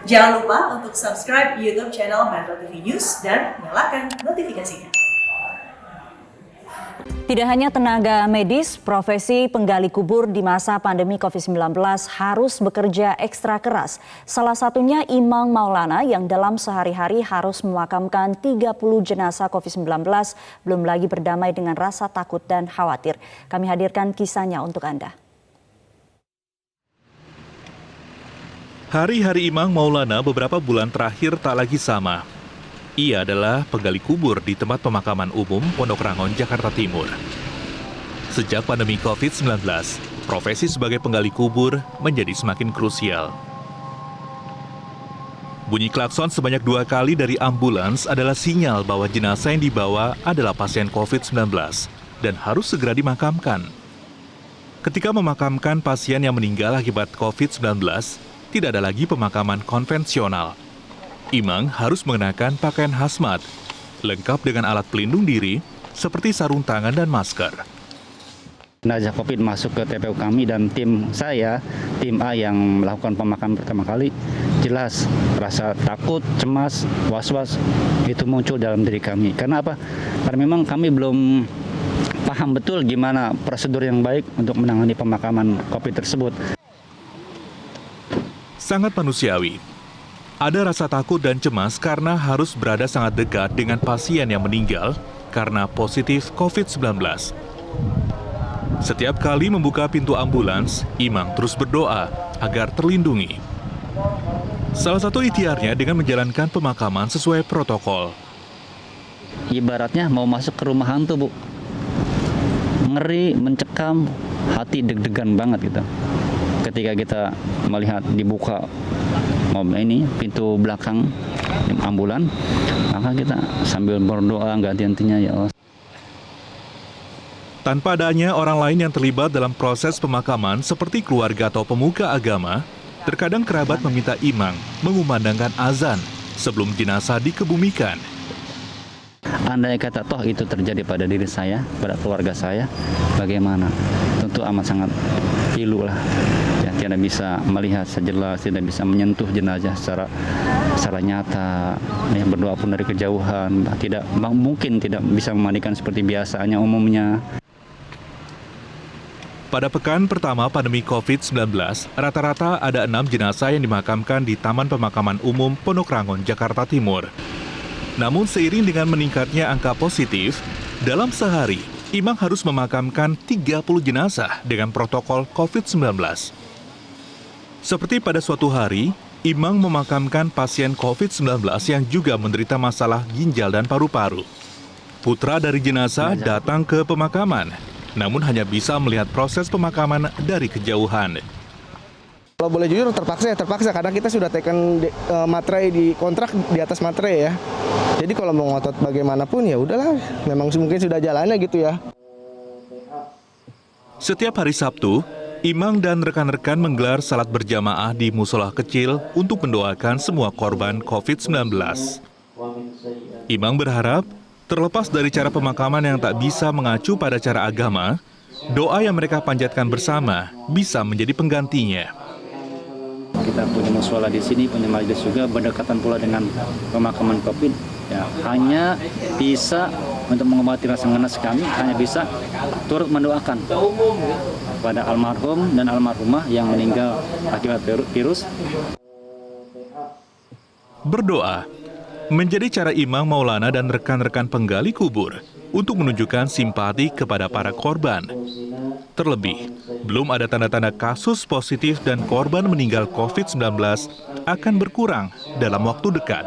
Jangan lupa untuk subscribe YouTube channel Metro TV News dan nyalakan notifikasinya. Tidak hanya tenaga medis, profesi penggali kubur di masa pandemi COVID-19 harus bekerja ekstra keras. Salah satunya Imang Maulana yang dalam sehari-hari harus memakamkan 30 jenazah COVID-19, belum lagi berdamai dengan rasa takut dan khawatir. Kami hadirkan kisahnya untuk Anda. Hari-hari Imang Maulana beberapa bulan terakhir tak lagi sama. Ia adalah penggali kubur di tempat pemakaman umum Pondok Rangon, Jakarta Timur. Sejak pandemi COVID-19, profesi sebagai penggali kubur menjadi semakin krusial. Bunyi klakson sebanyak 2 kali dari ambulans adalah sinyal bahwa jenazah yang dibawa adalah pasien COVID-19 dan harus segera dimakamkan. Ketika memakamkan pasien yang meninggal akibat COVID-19, tidak ada lagi pemakaman konvensional. Imang harus mengenakan pakaian hazmat, lengkap dengan alat pelindung diri seperti sarung tangan dan masker. Jenazah COVID masuk ke TPU kami dan tim saya, tim A yang melakukan pemakaman pertama kali, jelas rasa takut, cemas, was-was itu muncul dalam diri kami. Karena apa? Karena memang kami belum paham betul gimana prosedur yang baik untuk menangani pemakaman COVID tersebut. Sangat manusiawi. Ada rasa takut dan cemas karena harus berada sangat dekat dengan pasien yang meninggal karena positif COVID-19. Setiap kali membuka pintu ambulans, Imang terus berdoa agar terlindungi. Salah satu ikhtiarnya dengan menjalankan pemakaman sesuai protokol. Ibaratnya mau masuk ke rumah hantu, Bu. Ngeri, mencekam, hati deg-degan banget gitu. Ketika kita melihat dibuka pintu belakang ambulan, maka kita sambil berdoa nggak henti-hentinya, ya Allah. Tanpa adanya orang lain yang terlibat dalam proses pemakaman seperti keluarga atau pemuka agama, terkadang kerabat meminta Imang mengumandangkan azan sebelum jenazah dikebumikan. Andai kata toh itu terjadi pada diri saya, pada keluarga saya, bagaimana? Tentu amat sangat pilu lah. Ya, tidak bisa melihat sejelas, tidak bisa menyentuh jenazah secara nyata. Ya, berdoa pun dari kejauhan, mungkin tidak bisa memandikan seperti biasanya umumnya. Pada pekan pertama pandemi COVID-19, rata-rata ada 6 jenazah yang dimakamkan di Taman Pemakaman Umum Pondok Rangon, Jakarta Timur. Namun seiring dengan meningkatnya angka positif, dalam sehari, Imang harus memakamkan 30 jenazah dengan protokol COVID-19. Seperti pada suatu hari, Imang memakamkan pasien COVID-19 yang juga menderita masalah ginjal dan paru-paru. Putra dari jenazah datang ke pemakaman, namun hanya bisa melihat proses pemakaman dari kejauhan. Kalau boleh jujur terpaksa karena kita sudah tekan materai di kontrak di atas materai ya. Jadi kalau mau ngotot bagaimanapun ya udahlah, memang mungkin sudah jalannya gitu ya. Setiap hari Sabtu, Imang dan rekan-rekan menggelar salat berjamaah di musola kecil untuk mendoakan semua korban COVID-19. Imang berharap, terlepas dari cara pemakaman yang tak bisa mengacu pada cara agama, doa yang mereka panjatkan bersama bisa menjadi penggantinya. Kita punya musola di sini, punya majelis juga berdekatan pula dengan pemakaman COVID. Ya, hanya bisa untuk mengobati rasa ngenes kami, hanya bisa turut mendoakan pada almarhum dan almarhumah yang meninggal akibat virus. Berdoa menjadi cara Imang Maulana dan rekan-rekan penggali kubur untuk menunjukkan simpati kepada para korban. Terlebih, belum ada tanda-tanda kasus positif dan korban meninggal COVID-19 akan berkurang dalam waktu dekat.